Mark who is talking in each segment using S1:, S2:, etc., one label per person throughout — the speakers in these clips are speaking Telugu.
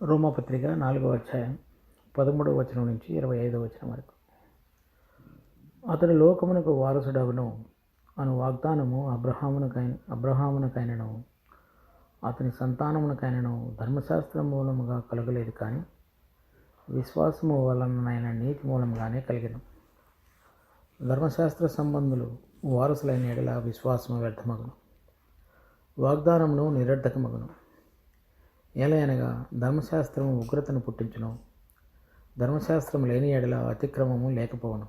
S1: రోమాపత్రిక 4వ అధ్యాయం 13వ వచనం నుంచి 25వ వచనం వరకు. అతడు లోకమునకు వారసుడగును అను వాగ్దానము అబ్రహామునకైనను అతని సంతానమునకైనను ధర్మశాస్త్రం మూలముగా కలగలేదు, కానీ విశ్వాసము వలనైన నీతి మూలముగానే కలిగెను. ధర్మశాస్త్ర సంబంధులు వారసులైన ఎడల విశ్వాసము వ్యర్థమగును, వాగ్దానమును నిరర్థకమగును. ఎలయనగా ధర్మశాస్త్రము ఉగ్రతను పుట్టించును, ధర్మశాస్త్రం లేని ఎడల అతిక్రమము లేకపోవను.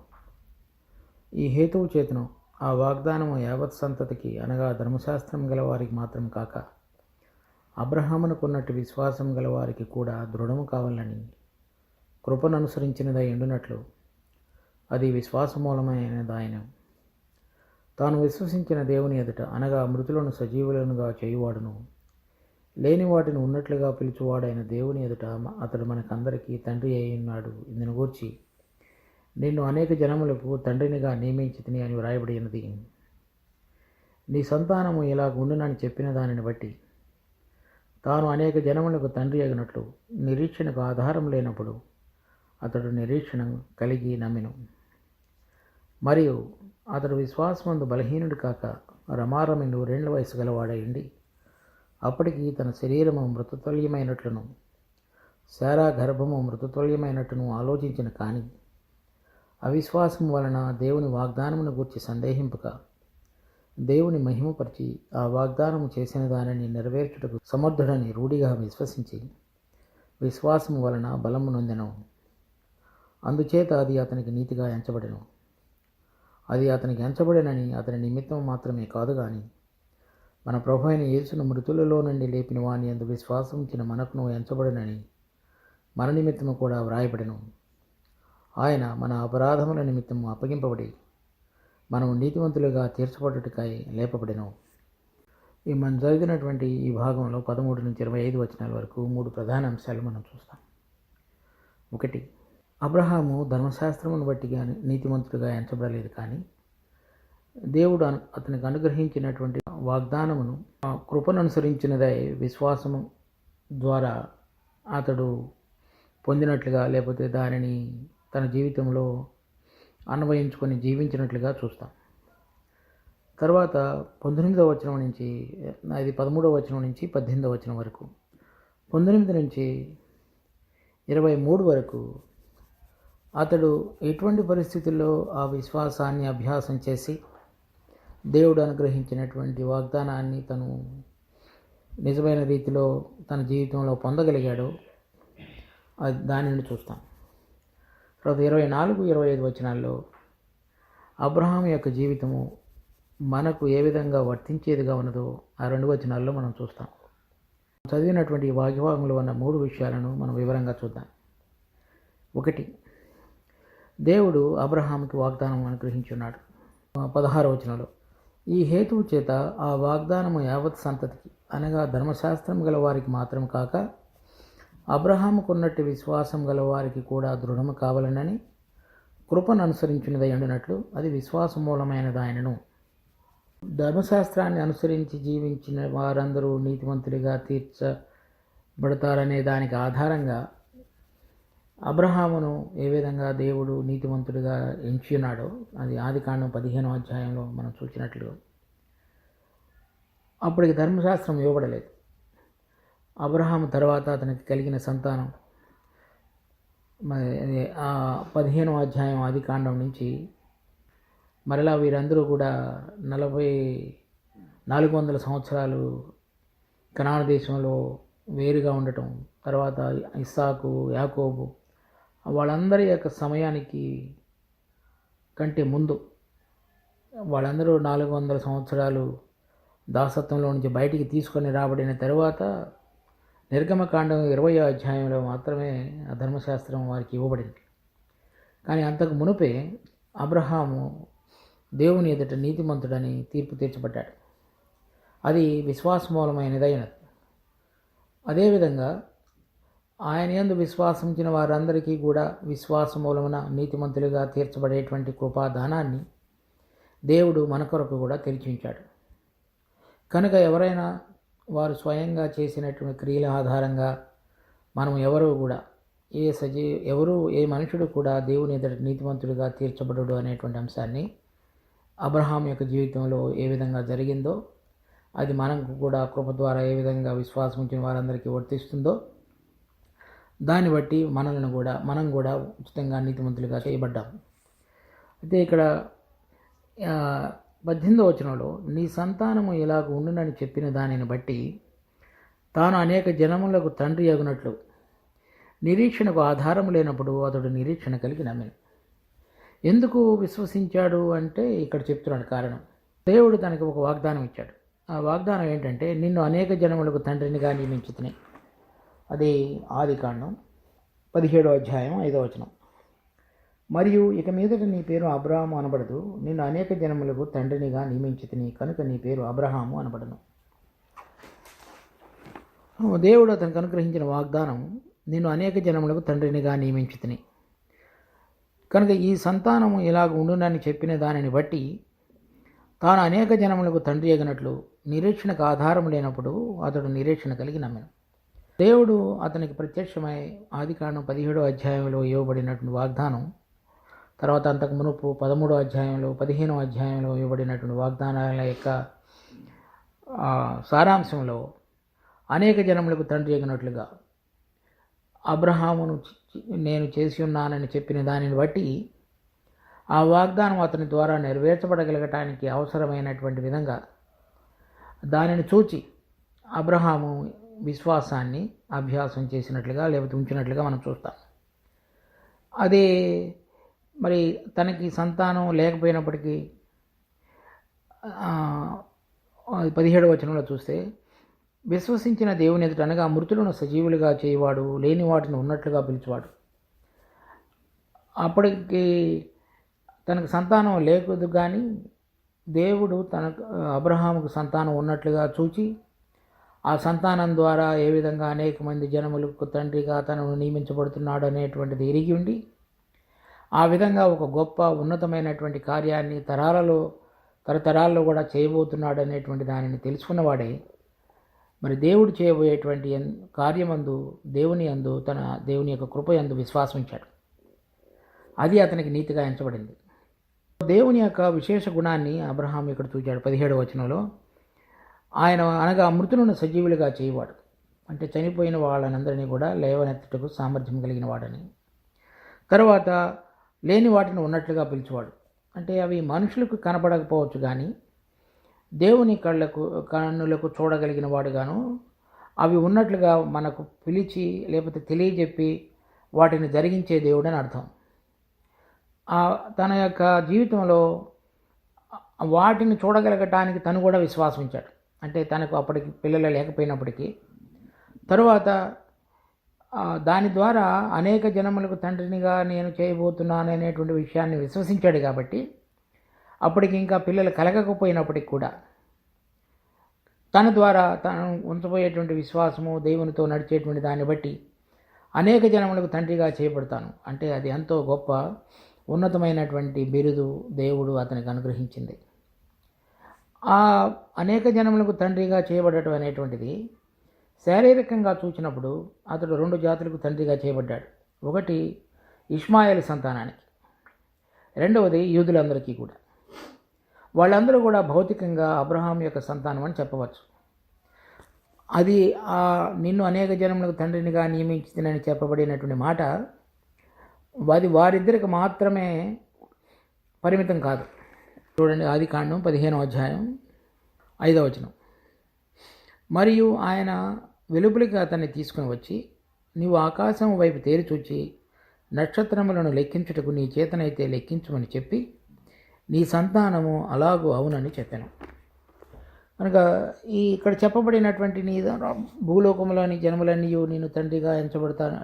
S1: ఈ హేతువు చేతను ఆ వాగ్దానము యావత్ సంతతికి, అనగా ధర్మశాస్త్రం గలవారికి మాత్రం కాక అబ్రహామునకున్నట్టు విశ్వాసం గలవారికి కూడా దృఢము కావాలని కృపను అనుసరించినదై ఉండునట్లు అది విశ్వాసమూలమైనదాయన. తాను విశ్వసించిన దేవుని ఎదుట, అనగా మృతులను సజీవులనుగా చేయువాడును, లేని వాటిని ఉన్నట్లుగా పిలుచువాడైన దేవుని ఎదుట అతడు మనకందరికీ తండ్రి అయి ఉన్నాడు. ఇందును గూర్చి నిన్ను అనేక జనములకు తండ్రినిగా నియమించితిని అని వ్రాయబడి ఉన్నది. నీ సంతానము ఇలా ఉండునని చెప్పిన దానిని బట్టి తాను అనేక జనములకు తండ్రి అగినట్లు నిరీక్షణకు ఆధారం లేనప్పుడు అతడు నిరీక్షణ కలిగి నమ్మెను. మరియు అతడు విశ్వాసమందు బలహీనుడు కాక రమారమి 100 వయసు గలవాడై ఉండి అప్పటికి తన శరీరము మృతతుల్యమైనట్లును శారా గర్భము మృతతుల్యమైనట్లును ఆలోచించిన, కానీ అవిశ్వాసం వలన దేవుని వాగ్దానమును గూర్చి సందేహింపక దేవుని మహిమపరిచి ఆ వాగ్దానము చేసిన దానిని నెరవేర్చుటకు సమర్థుడని రూఢిగా విశ్వసించి విశ్వాసము వలన బలము నొందెను. అందుచేత అది అతనికి నీతిగా ఎంచబడెను. అది అతనికి ఎంచబడెనని అతని నిమిత్తం మాత్రమే కాదు, కానీ మన ప్రభు అయిన యేసును మృతులలో నుండి లేపిన వాని యందు విశ్వాసం ఉంచిన మనకును ఎంచబడినని మన నిమిత్తము కూడా వ్రాయబడెను. ఆయన మన అపరాధముల నిమిత్తము అప్పగింపబడి మనము నీతివంతులుగా తీర్చబడుటకై లేపబడెను. మనం చదివినటువంటి ఈ భాగంలో 13 నుంచి 25 వచనాల వరకు 3 ప్రధాన అంశాలు మనం చూస్తాం. 1, అబ్రహాము ధర్మశాస్త్రమును బట్టి నీతిమంతుడిగా ఎంచబడలేదు, కానీ దేవుడు అతనికి అనుగ్రహించినటువంటి వాగ్దానమును కృపను అనుసరించినదై విశ్వాసము ద్వారా అతడు పొందినట్లుగా, లేకపోతే దానిని తన జీవితంలో అన్వయించుకొని జీవించినట్లుగా చూస్తాం. తర్వాత 19వ వచనం నుంచి 13వ వచనం నుంచి 18వ వచనం వరకు, 19 నుంచి 23 వరకు అతడు ఎటువంటి పరిస్థితుల్లో ఆ విశ్వాసాన్ని అభ్యాసం చేసి దేవుడు అనుగ్రహించినటువంటి వాగ్దానాన్ని తను నిజమైన రీతిలో తన జీవితంలో పొందగలిగాడో దానిని చూస్తాం. తర్వాత 24, 25 వచనాల్లో అబ్రహాం యొక్క జీవితము మనకు ఏ విధంగా వర్తించేదిగా ఉన్నదో ఆ 2 వచనాల్లో మనం చూస్తాం. చదివినటువంటి వాగ్యభాగంలో ఉన్న 3 విషయాలను మనం వివరంగా చూద్దాం. 1, దేవుడు అబ్రహాంకి వాగ్దానం అనుగ్రహించున్నాడు. 16వ వచనంలో, ఈ హేతువు చేత ఆ వాగ్దానము యావత్ సంతతికి, అనగా ధర్మశాస్త్రం గల వారికి మాత్రం కాక అబ్రహాముకున్నట్టు విశ్వాసం గల వారికి కూడా దృఢము కావాలనని కృపను అనుసరించినదై ఉండినట్లు అది విశ్వాసమూలమైనదాయనను. ధర్మశాస్త్రాన్ని అనుసరించి జీవించిన వారందరూ నీతిమంతులుగా తీర్చబడతారనే దానికి ఆధారంగా అబ్రహామును ఏ విధంగా దేవుడు నీతిమంతుడిగా ఎంచున్నాడో అది ఆదికాండం 15వ అధ్యాయంలో మనం చూసినట్లు. అప్పటికి ధర్మశాస్త్రం ఇవ్వబడలేదు. అబ్రహాము తర్వాత అతనికి కలిగిన సంతానం 15వ అధ్యాయం ఆదికాండం నుంచి మరలా వీరందరూ కూడా 400 సంవత్సరాలు కనాను దేశంలో వేరుగా ఉండటం, తర్వాత ఇస్సాకు, యాకోబు, వాళ్ళందరి యొక్క సమయానికి కంటే ముందు వాళ్ళందరూ 400 సంవత్సరాలు దాసత్వంలో నుంచి బయటికి తీసుకొని రాబడిన తర్వాత నిర్గమకాండం 20వ అధ్యాయంలో మాత్రమే ఆ ధర్మశాస్త్రం వారికి ఇవ్వబడింది. కానీ అంతకు మునుపే అబ్రహాము దేవుని ఎదుట నీతిమంతుడని తీర్పు తీర్చబడ్డాడు. అది విశ్వాసమూలమైనదైనది. అదేవిధంగా ఆయన యందు విశ్వాసించిన వారందరికీ కూడా విశ్వాసమూలమున నీతిమంతులుగా తీర్చబడేటువంటి కృపాదానాన్ని దేవుడు మన కొరకు కూడా తెరిచి ఉంచాడు. కనుక ఎవరైనా వారు స్వయంగా చేసినటువంటి క్రియల ఆధారంగా మనం ఏ మనుషుడు కూడా దేవుని ఎదుట నీతిమంతుడిగా తీర్చబడడు అనేటువంటి అంశాన్ని అబ్రహాం యొక్క జీవితంలో ఏ విధంగా జరిగిందో అది మనకు కూడా కృప ద్వారా ఏ విధంగా విశ్వాసం ఉంచిన వారందరికీ వర్తిస్తుందో దాన్ని బట్టి మనం కూడా ఉచితంగా నీతిమంతులుగా చేయబడ్డాం. అయితే ఇక్కడ 18వ వచనంలో నీ సంతానము ఇలాగ ఉండునని చెప్పిన దానిని బట్టి తాను అనేక జనములకు తండ్రి అగునట్లు నిరీక్షణకు ఆధారం లేనప్పుడు అతడు నిరీక్షణ కలిగి నమ్మిన. ఎందుకు విశ్వసించాడు అంటే ఇక్కడ చెప్తున్నాడు కారణం. దేవుడు తనకి ఒక వాగ్దానం ఇచ్చాడు. ఆ వాగ్దానం ఏంటంటే నిన్ను అనేక జనములకు తండ్రినిగా నియమించుతుని. అది ఆదికాండం 17వ అధ్యాయం 5వ వచనం. మరియు ఇక మీదట నీ పేరు అబ్రహాము అనబడదు, నిన్ను అనేక జనములకు తండ్రినిగా నియమించుతుని కనుక నీ పేరు అబ్రహాము అనబడను. దేవుడు అతనికి అనుగ్రహించిన వాగ్దానం నిన్ను అనేక జనములకు తండ్రినిగా నియమించుతుని కనుక ఈ సంతానము ఇలాగ ఉండునని చెప్పిన దానిని బట్టి తాను అనేక జనములకు తండ్రి ఎగినట్లు నిరీక్షణకు ఆధారం లేనప్పుడు అతడు నిరీక్షణ కలిగి నమ్మెను. దేవుడు అతనికి ప్రత్యక్షమై ఆదికాండం 17వ అధ్యాయంలో ఇవ్వబడినటువంటి వాగ్దానం, తర్వాత అంతకు మునుపు 13వ అధ్యాయంలో 15వ అధ్యాయంలో ఇవ్వబడినటువంటి వాగ్దానాల యొక్క సారాంశంలో అనేక జనములకు తండ్రి ఎగినట్లుగా అబ్రహామును నేను చేసి ఉన్నానని చెప్పిన దానిని బట్టి ఆ వాగ్దానం అతని ద్వారా నెరవేర్చబడగలగటానికి అవసరమైనటువంటి విధంగా దానిని చూచి అబ్రహాము విశ్వాసాన్ని అభ్యాసం చేసినట్లుగా లేకపోతే ఉంచినట్లుగా మనం చూస్తాం. అదే మరి తనకి సంతానం లేకపోయినప్పటికీ 17వ వచనంలో చూస్తే విశ్వసించిన దేవుని ఎదుట అనగా మృతులను సజీవులుగా చేయవాడు, లేని వాటిని ఉన్నట్లుగా పిలిచేవాడు. అప్పటికి తనకు సంతానం లేకూడదు, కానీ దేవుడు అబ్రహాముకు సంతానం ఉన్నట్లుగా చూచి ఆ సంతానం ద్వారా ఏ విధంగా అనేక మంది జనములకు తండ్రిగా తనను నియమించబడుతున్నాడు అనేటువంటిది ఎరిగి ఉండి ఆ విధంగా ఒక గొప్ప ఉన్నతమైనటువంటి కార్యాన్ని తరతరాల్లో కూడా చేయబోతున్నాడు అనేటువంటి దానిని తెలుసుకున్నవాడే మరి దేవుడు చేయబోయేటువంటి కార్యమందు దేవుని యొక్క కృప యందు విశ్వాసం ఉంచాడు. అది అతనికి నీతిగా ఎంచబడింది. దేవుని యొక్క విశేష గుణాన్ని అబ్రహాం ఇక్కడ చూచాడు. 17వ వచనంలో ఆయన అనగా మృతులను సజీవులుగా చేయవాడు, అంటే చనిపోయిన వాళ్ళనందరినీ కూడా లేవనెత్తుటకు సామర్థ్యం కలిగిన వాడని. తర్వాత లేని వాటిని ఉన్నట్లుగా పిలిచేవాడు, అంటే అవి మనుషులకు కనపడకపోవచ్చు కానీ దేవుని కన్నులకు చూడగలిగిన వాడుగాను అవి ఉన్నట్లుగా మనకు పిలిచి లేకపోతే తెలియజెప్పి వాటిని జరిగించే దేవుడు అని అర్థం. తన యొక్క జీవితంలో వాటిని చూడగలగటానికి తను కూడా విశ్వాసం ఉంచాడు. అంటే తనకు అప్పటికి పిల్లలు లేకపోయినప్పటికీ తరువాత దాని ద్వారా అనేక జనములకు తండ్రినిగా నేను చేయబోతున్నాను అనేటువంటి విషయాన్ని విశ్వసించాడు. కాబట్టి అప్పటికి ఇంకా పిల్లలు కలగకపోయినప్పటికి కూడా తన ద్వారా తను ఉంచబోయేటువంటి విశ్వాసము, దేవునితో నడిచేటువంటి దాన్ని బట్టి అనేక జనములకు తండ్రిగా చేయబడతాను అంటే అది ఎంతో గొప్ప ఉన్నతమైనటువంటి బిరుదు దేవుడు అతనికి అనుగ్రహించింది. ఆ అనేక జనములకు తండ్రిగా చేయబడటం అనేటువంటిది శారీరకంగా చూసినప్పుడు అతడు 2 జాతులకు తండ్రిగా చేయబడ్డాడు. ఒకటి ఇష్మాయేలు సంతానానికి, రెండవది యూదులందరికీ కూడా. వాళ్ళందరూ కూడా భౌతికంగా అబ్రహాం యొక్క సంతానం అని చెప్పవచ్చు. అది నిన్ను అనేక జనములకు తండ్రినిగా నియమించిందని చెప్పబడినటువంటి మాట అది వారిద్దరికి మాత్రమే పరిమితం కాదు. చూడండి, ఆదికాండం 15వ అధ్యాయం 5వ వచనం. మరియు ఆయన వెలుపలికి అతన్ని తీసుకుని వచ్చి, నీవు ఆకాశం వైపు తేరిచూచి నక్షత్రములను లెక్కించుటకు నీ చేతనైతే లెక్కించమని చెప్పి నీ సంతానము అలాగూ అవునని చెప్పాను. కనుక ఇక్కడ చెప్పబడినటువంటి నీ భూలోకంలోని జనములన్నీ నేను తండ్రిగా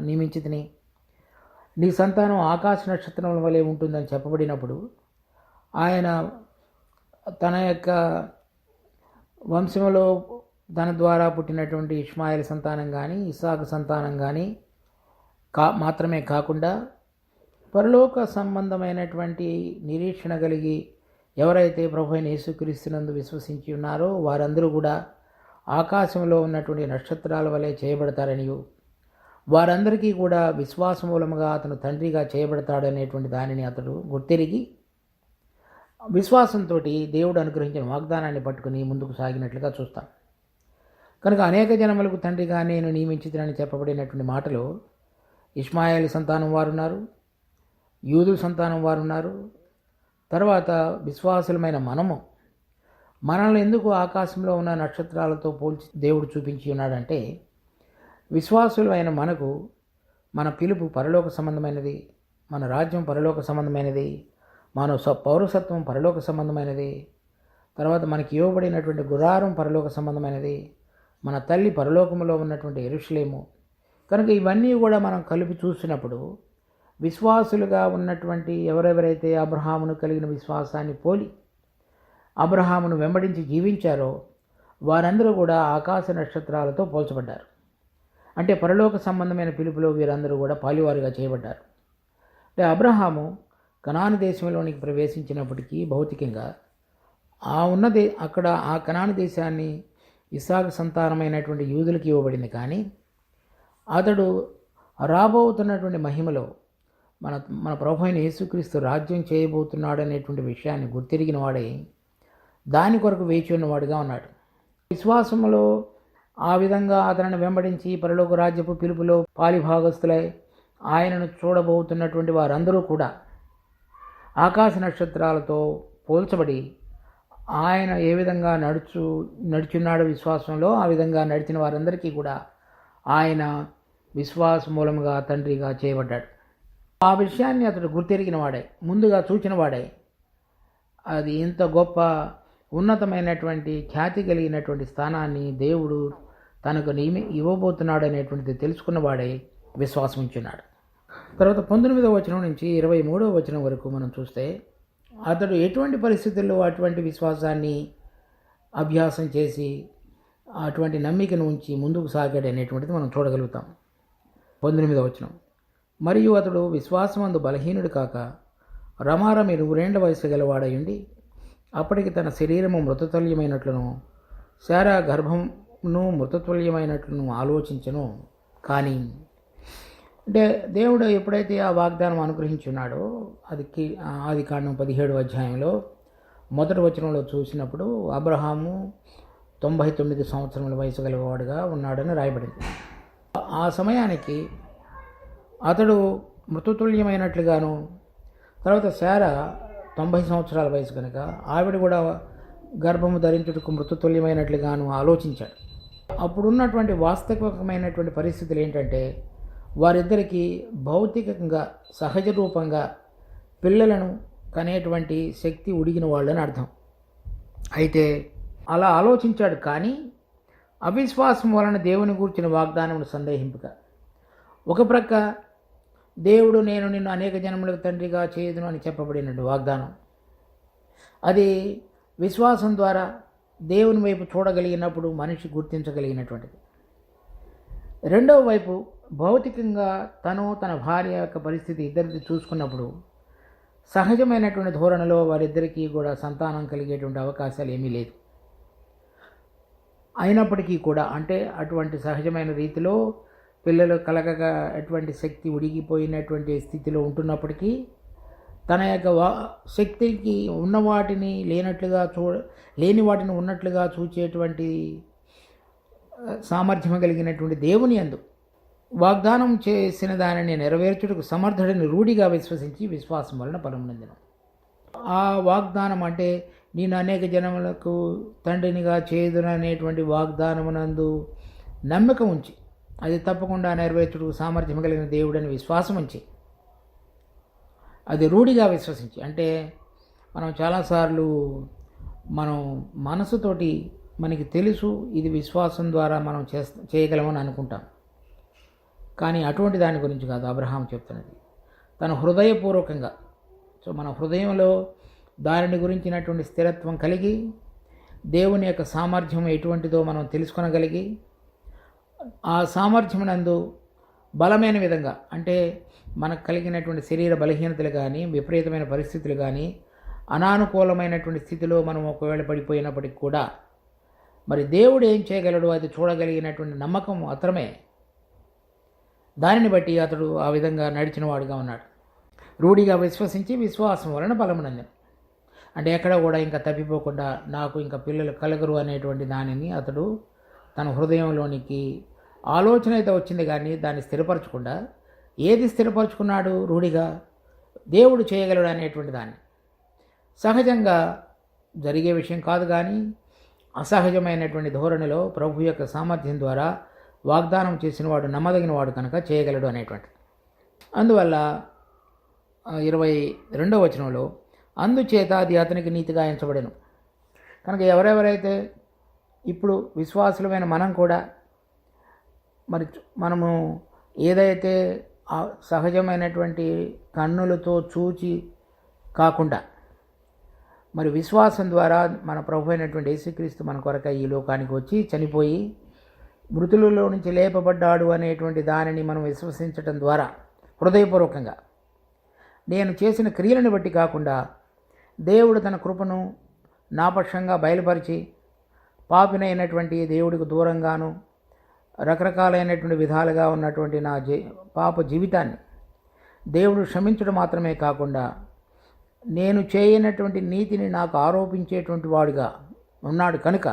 S1: నియమించితిని, నీ సంతానం ఆకాశ నక్షత్రముల వలె ఉంటుందని చెప్పబడినప్పుడు ఆయన తన యొక్క వంశంలో తన ద్వారా పుట్టినటువంటి ఇష్మాయేలు సంతానం కానీ ఇస్సాకు సంతానం కానీ మాత్రమే కాకుండా పరలోక సంబంధమైనటువంటి నిరీక్షణ కలిగి ఎవరైతే ప్రభువైన యేసుక్రీస్తునందు విశ్వసించి ఉన్నారో వారందరూ కూడా ఆకాశంలో ఉన్నటువంటి నక్షత్రాల వలె చేయబడతారనియు వారందరికీ కూడా విశ్వాస మూలముగా అతను తండ్రిగా చేయబడతాడు అనేటువంటి దానిని అతడు గుర్తెరిగి విశ్వాసంతో దేవుడు అనుగ్రహించిన వాగ్దానాన్ని పట్టుకుని ముందుకు సాగినట్లుగా చూస్తాం. కనుక అనేక జనములకు తండ్రిగా నేను నియమించుతానని చెప్పబడినటువంటి మాటలో ఇష్మాయేలు సంతానం వారున్నారు, యూదు సంతానం వారున్నారు. తర్వాత విశ్వాసులమైన మనల్ని ఎందుకు ఆకాశంలో ఉన్న నక్షత్రాలతో పోల్చి దేవుడు చూపించి ఉన్నాడంటే, విశ్వాసులైన మనకు మన పిలుపు పరలోక సంబంధమైనది, మన రాజ్యం పరలోక సంబంధమైనది, మన పౌరసత్వం పరలోక సంబంధమైనది, తర్వాత మనకి ఇవ్వబడినటువంటి గుడారం పరలోక సంబంధమైనది, మన తల్లి పరలోకములో ఉన్నటువంటి యెరూషలేము. కనుక ఇవన్నీ కూడా మనం కలిపి చూసినప్పుడు విశ్వాసులుగా ఉన్నటువంటి ఎవరెవరైతే అబ్రహామును కలిగిన విశ్వాసాన్ని పోలి అబ్రహామును వెంబడించి జీవించారో వారందరూ కూడా ఆకాశ నక్షత్రాలతో పోల్చబడ్డారు. అంటే పరలోక సంబంధమైన పిలుపులో వీరందరూ కూడా పాలివారుగా చేయబడ్డారు. అంటే అబ్రహాము కనాను దేశంలోనికి ప్రవేశించినప్పటికీ భౌతికంగా అక్కడ ఆ కనాను దేశాన్ని ఇస్సాకు సంతానమైనటువంటి యూదులకు ఇవ్వబడింది. కానీ అతడు రాబోతున్నటువంటి మహిమలో మన ప్రభు అయిన యేసుక్రీస్తు రాజ్యం చేయబోతున్నాడు అనేటువంటి విషయాన్ని గుర్తిరిగిన వాడే దాని కొరకు వేచి ఉన్నవాడుగా ఉన్నాడు. విశ్వాసములో ఆ విధంగా అతనిని వెంబడించి పరలోక రాజ్యపు పిలుపులో పాలిభాగస్తులై ఆయనను చూడబోతున్నటువంటి వారందరూ కూడా ఆకాశ నక్షత్రాలతో పోల్చబడి ఆయన ఏ విధంగా నడుచున్నాడో విశ్వాసంలో ఆ విధంగా నడిచిన వారందరికీ కూడా ఆయన విశ్వాస మూలముగా తండ్రిగా చేయబడ్డాడు. ఆ విషయాన్ని అతడు గుర్తెరిగిన వాడే, ముందుగా చూచిన వాడే, అది ఇంత గొప్ప ఉన్నతమైనటువంటి ఖ్యాతి కలిగినటువంటి స్థానాన్ని దేవుడు తనకు ఇవ్వబోతున్నాడు అనేటువంటిది తెలుసుకున్నవాడే విశ్వాసం ఉంచున్నాడు. తర్వాత 19వ వచనం నుంచి 23వ వచనం వరకు మనం చూస్తే అతడు ఎటువంటి పరిస్థితుల్లో అటువంటి విశ్వాసాన్ని అభ్యాసం చేసి అటువంటి నమ్మికను ఉంచి ముందుకు సాగాడు అనేటువంటిది మనం చూడగలుగుతాం. 19వ వచనం, మరియు అతడు విశ్వాసమందు బలహీనుడు కాక రమారమి 100 వయసు గలవాడయుండి అప్పటికి తన శరీరము మృతతుల్యమైనట్లును శారా గర్భమును మృతతుల్యమైనట్లును ఆలోచించను. కానీ అంటే దేవుడు ఎప్పుడైతే ఆ వాగ్దానం అనుగ్రహించున్నాడో అది ఆదికాండం 17వ అధ్యాయంలో 1వ వచనంలో చూసినప్పుడు అబ్రహాము 99 సంవత్సరముల వయసు గలవాడుగా ఉన్నాడని రాయబడింది. ఆ సమయానికి అతడు మృతతుల్యమైనట్లుగాను, తర్వాత శారా 90 సంవత్సరాల వయసు కనుక ఆవిడ కూడా గర్భము ధరించుటకు మృతతుల్యమైనట్లుగాను ఆలోచించాడు. అప్పుడున్నటువంటి వాస్తవికమైనటువంటి పరిస్థితులు ఏంటంటే వారిద్దరికీ భౌతికంగా సహజ రూపంగా పిల్లలను కనేటువంటి శక్తి ఉడిగిన వాళ్ళని అర్థం. అయితే అలా ఆలోచించాడు, కానీ అవిశ్వాసం వలన దేవుని గూర్చిన వాగ్దానమును సందేహింపక ఒక ప్రక్క దేవుడు నేను నిన్ను అనేక జనములకు తండ్రిగా చేయదును అని చెప్పబడినటువంటి వాగ్దానం, అది విశ్వాసం ద్వారా దేవుని వైపు చూడగలిగినప్పుడు మనిషి గుర్తించగలిగినటువంటిది. రెండవ వైపు భౌతికంగా తన భార్య యొక్క పరిస్థితి ఇద్దరిది చూసుకున్నప్పుడు సహజమైనటువంటి ధోరణిలో వారిద్దరికీ కూడా సంతానం కలిగేటువంటి అవకాశాలు ఏమీ లేదు. అయినప్పటికీ కూడా అంటే అటువంటి సహజమైన రీతిలో పిల్లలు కలగగా అటువంటి శక్తి ఉడిగిపోయినటువంటి స్థితిలో ఉంటున్నప్పటికీ తన యొక్క శక్తికి ఉన్న వాటిని లేని వాటిని ఉన్నట్లుగా చూచేటువంటి సామర్థ్యం కలిగినటువంటి దేవుని యందు వాగ్దానం చేసిన దానిని నెరవేర్చుటకు సమర్థుడిని రూఢిగా విశ్వసించి విశ్వాసం వలన ఫలమునందెను. ఆ వాగ్దానం అంటే నేను అనేక జనములకు తండ్రినిగా చేయుదుననేటువంటి వాగ్దానమునందు నమ్మకం ఉంచి అది తప్పకుండా నెరవేర్చుటకు సామర్థ్యం కలిగిన దేవుడని విశ్వాసం ఉంచి అది రూఢిగా విశ్వసించి, అంటే మనం చాలాసార్లు మనం మనసుతోటి మనకి తెలుసు ఇది విశ్వాసం ద్వారా మనం చేయగలమని అనుకుంటాం, కానీ అటువంటి దాని గురించి కాదు అబ్రహాం చెప్తున్నది. తన హృదయపూర్వకంగా, సో మన హృదయంలో దానిని గురించినటువంటి స్థిరత్వం కలిగి దేవుని యొక్క సామర్థ్యం ఎటువంటిదో మనం తెలుసుకొనగలిగి ఆ సామర్థ్యమునందు బలమైన విధంగా, అంటే మనకు కలిగినటువంటి శరీర బలహీనతలు కానీ విపరీతమైన పరిస్థితులు కానీ అనానుకూలమైనటువంటి స్థితిలో మనం ఒకవేళ పడిపోయినప్పటికి కూడా మరి దేవుడు ఏం చేయగలడు అది చూడగలిగినటువంటి నమ్మకం మాత్రమే దానిని బట్టి అతడు ఆ విధంగా నడిచిన వాడుగా ఉన్నాడు. రూఢిగా విశ్వసించి విశ్వాసం వలన బలమునందెను. అంటే ఎక్కడ కూడా ఇంకా తప్పిపోకుండా నాకు ఇంకా పిల్లలు కలగరు అనేటువంటి దానిని అతడు తన హృదయంలోనికి ఆలోచన అయితే వచ్చింది, కానీ దాన్ని స్థిరపరచకుండా ఏది స్థిరపరచుకున్నాడు? రూఢిగా దేవుడు చేయగలడు అనేటువంటి దాన్ని. సహజంగా జరిగే విషయం కాదు, కానీ అసహజమైనటువంటి ధోరణిలో ప్రభు యొక్క సామర్థ్యం ద్వారా వాగ్దానం చేసిన వాడు నమ్మదగిన వాడు కనుక చేయగలడు అనేటువంటి. అందువల్ల 22వ వచనంలో అందుచేత అది అతనికి నీతిగా ఎంచబడెను. కనుక ఎవరెవరైతే ఇప్పుడు విశ్వాసులమైన మనం కూడా మనము ఏదైతే సహజమైనటువంటి కన్నులతో చూచి కాకుండా విశ్వాసం ద్వారా మన ప్రభు అయినటువంటి యేసుక్రీస్తు మన కొరకై ఈ లోకానికి వచ్చి చనిపోయి మృతులలో నుంచి లేపబడ్డాడు అనేటువంటి దానిని మనం విశ్వసించటం ద్వారా హృదయపూర్వకంగా నేను చేసిన క్రియలను బట్టి కాకుండా దేవుడు తన కృపను నాపక్షంగా బయలుపరిచి పాపినైనటువంటి దేవుడికి దూరంగాను రకరకాలైనటువంటి విధాలుగా ఉన్నటువంటి నా పాప జీవితాన్ని దేవుడు క్షమించడం మాత్రమే కాకుండా నేను చేయనటువంటి నీతిని నాకు ఆరోపించేటువంటి వాడుగా ఉన్నాడు కనుక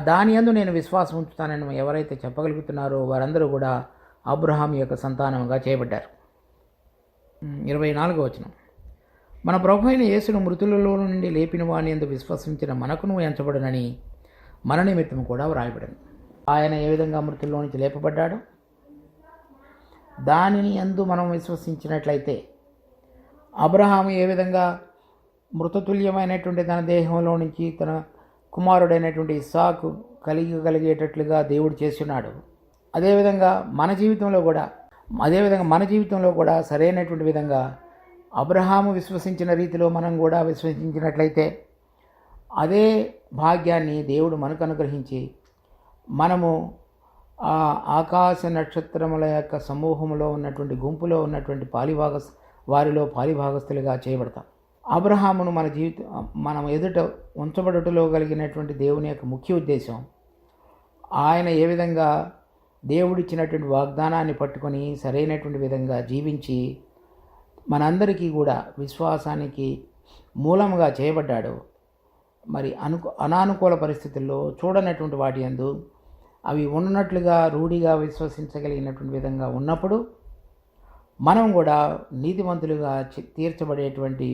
S1: దాని యందు నేను విశ్వాసం ఉంచుతానని ఎవరైతే చెప్పగలుగుతున్నారో వారందరూ కూడా అబ్రహాం యొక్క సంతానంగా చేయబడ్డారు. 24వ వచనం మన ప్రభు అయిన యేసును మృతులలో నుండి లేపిన వాని యందు విశ్వసించిన మనకును ఎంచబడనని మన నిమిత్తం కూడా వ్రాయబడను. ఆయన ఏ విధంగా మృతుల్లో నుంచి లేపబడ్డాడో దానిని యందు మనం విశ్వసించినట్లయితే అబ్రహాము ఏ విధంగా మృతతుల్యమైనటువంటి తన దేహంలో నుంచి తన కుమారుడైనటువంటి ఇస్సాకు కలిగేటట్లుగా దేవుడు చేస్తున్నాడు, అదేవిధంగా మన జీవితంలో కూడా సరైనటువంటి విధంగా అబ్రహాము విశ్వసించిన రీతిలో మనం కూడా విశ్వసించినట్లయితే అదే భాగ్యాన్ని దేవుడు మనకు అనుగ్రహించి మనము ఆ ఆకాశ నక్షత్రముల యొక్క సమూహంలో ఉన్నటువంటి గుంపులో ఉన్నటువంటి వారిలో పాలిభాగస్తులుగా చేయబడతాం. అబ్రహామును మనం ఎదుట ఉంచబడుటలో కలిగినటువంటి దేవుని యొక్క ముఖ్య ఉద్దేశం ఆయన ఏ విధంగా దేవుడిచ్చినటువంటి వాగ్దానాన్ని పట్టుకొని సరైనటువంటి విధంగా జీవించి మనందరికీ కూడా విశ్వాసానికి మూలముగా చేయబడ్డాడు. అనానుకూల పరిస్థితుల్లో చూడనటువంటి వాటి యందు అవి ఉన్నట్లుగా రూఢిగా విశ్వసించగలిగినటువంటి విధంగా ఉన్నప్పుడు మనం కూడా నీతిమంతులుగా తీర్చబడేటువంటి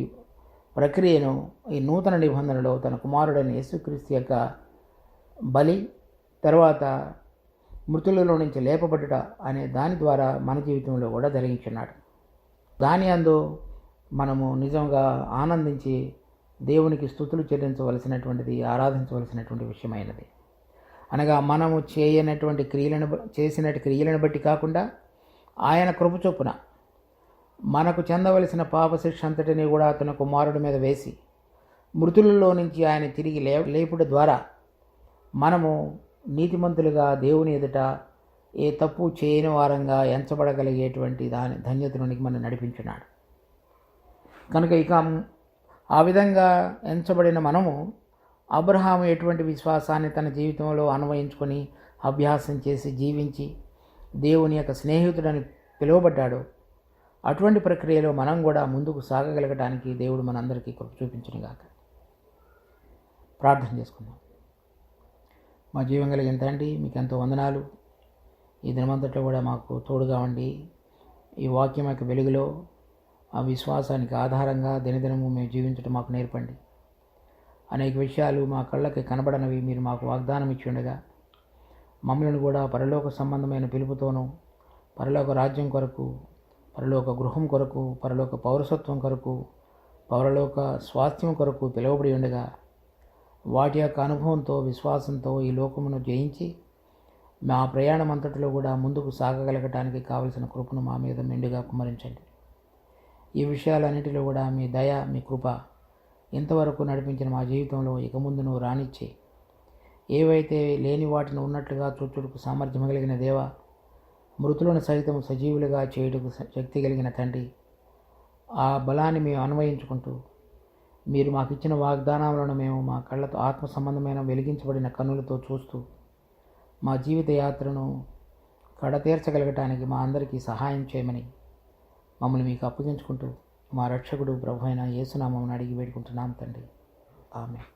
S1: ప్రక్రియను ఈ నూతన నిబంధనలో తన కుమారుడైన యేసుక్రీస్తు యొక్క బలి తర్వాత మృతులలో నుంచి లేపబడుట అనే దాని ద్వారా మన జీవితంలో కూడా జరిగించున్నాడు. దాని అందు మనము నిజంగా ఆనందించి దేవునికి స్తుతులు చెల్లించవలసినటువంటిది, ఆరాధించవలసినటువంటి విషయమైనది. అనగా మనము చేసినటువంటి క్రియలను బట్టి కాకుండా ఆయన కృప చొప్పున మనకు చెందవలసిన పాపశిక్ష అంతటిని కూడా తన కుమారుడి మీద వేసి మృతులలో నుంచి ఆయన తిరిగి లేపుట ద్వారా మనము నీతిమంతులుగా దేవుని ఎదుట ఏ తప్పు చేయని వారంగా ఎంచబడగలిగేటువంటి దాని ధన్యతలోనికి మనం నడిపించున్నాడు. కనుక ఇక ఆ విధంగా ఎంచబడిన మనము అబ్రహాము ఎటువంటి విశ్వాసాన్ని తన జీవితంలో అన్వయించుకొని అభ్యాసం చేసి జీవించి దేవుని యొక్క స్నేహితుడని పిలువబడ్డాడు, అటువంటి ప్రక్రియలో మనం కూడా ముందుకు సాగగలగడానికి దేవుడు మనందరికీ కృప చూపించునుగాక. ప్రార్థన చేసుకుందాం. మా జీవం కలిగిన తండ్రి, మీకు ఎంతో వందనాలు. ఈ దినమంతట్లో కూడా మాకు తోడుగా ఉండి ఈ వాక్యం యొక్క వెలుగులో ఆ విశ్వాసానికి ఆధారంగా దినదినము మేము జీవించడం మాకు నేర్పండి. అనేక విషయాలు మా కళ్ళకి కనబడనవి మీరు మాకు వాగ్దానం ఇచ్చి ఉండగా మమ్మల్ని కూడా పరలోక సంబంధమైన పిలుపుతోనూ పరలోక రాజ్యం కొరకు, పరలోక గృహం కొరకు, పరలోక పౌరసత్వం కొరకు, పరలోక స్వాస్థ్యం కొరకు పిలువబడి ఉండగా వాటి యొక్క అనుభవంతో విశ్వాసంతో ఈ లోకమును జయించి మా ప్రయాణం అంతటిలో కూడా ముందుకు సాగగలగటానికి కావలసిన కృపను మా మీద మెండుగా కుమ్మరించండి. ఈ విషయాలన్నిటిలో కూడా మీ దయ, మీ కృప ఇంతవరకు నడిపించిన మా జీవితంలో ఇక ముందు నువ్వు రానిచ్చి ఏవైతే లేని వాటిని ఉన్నట్లుగా చూచుటకు సామర్థ్యం కలిగిన దేవ, మృతులను సైతం సజీవులుగా చేయుటకు శక్తి కలిగిన తండ్రి, ఆ బలాన్ని మేము అన్వయించుకుంటూ మీరు మాకు ఇచ్చిన వాగ్దానాలను మేము మా కళ్ళతో ఆత్మ సంబంధమైన వెలిగించబడిన కన్నులతో చూస్తూ మా జీవిత యాత్రను కడతీర్చగలగటానికి మా అందరికీ సహాయం చేయమని మమ్మల్ని మీకు అప్పగించుకుంటూ మా రక్షకుడు ప్రభు అయిన యేసునామమున అడిగి వేడుకుంటున్నాం తండ్రి. ఆమేన్.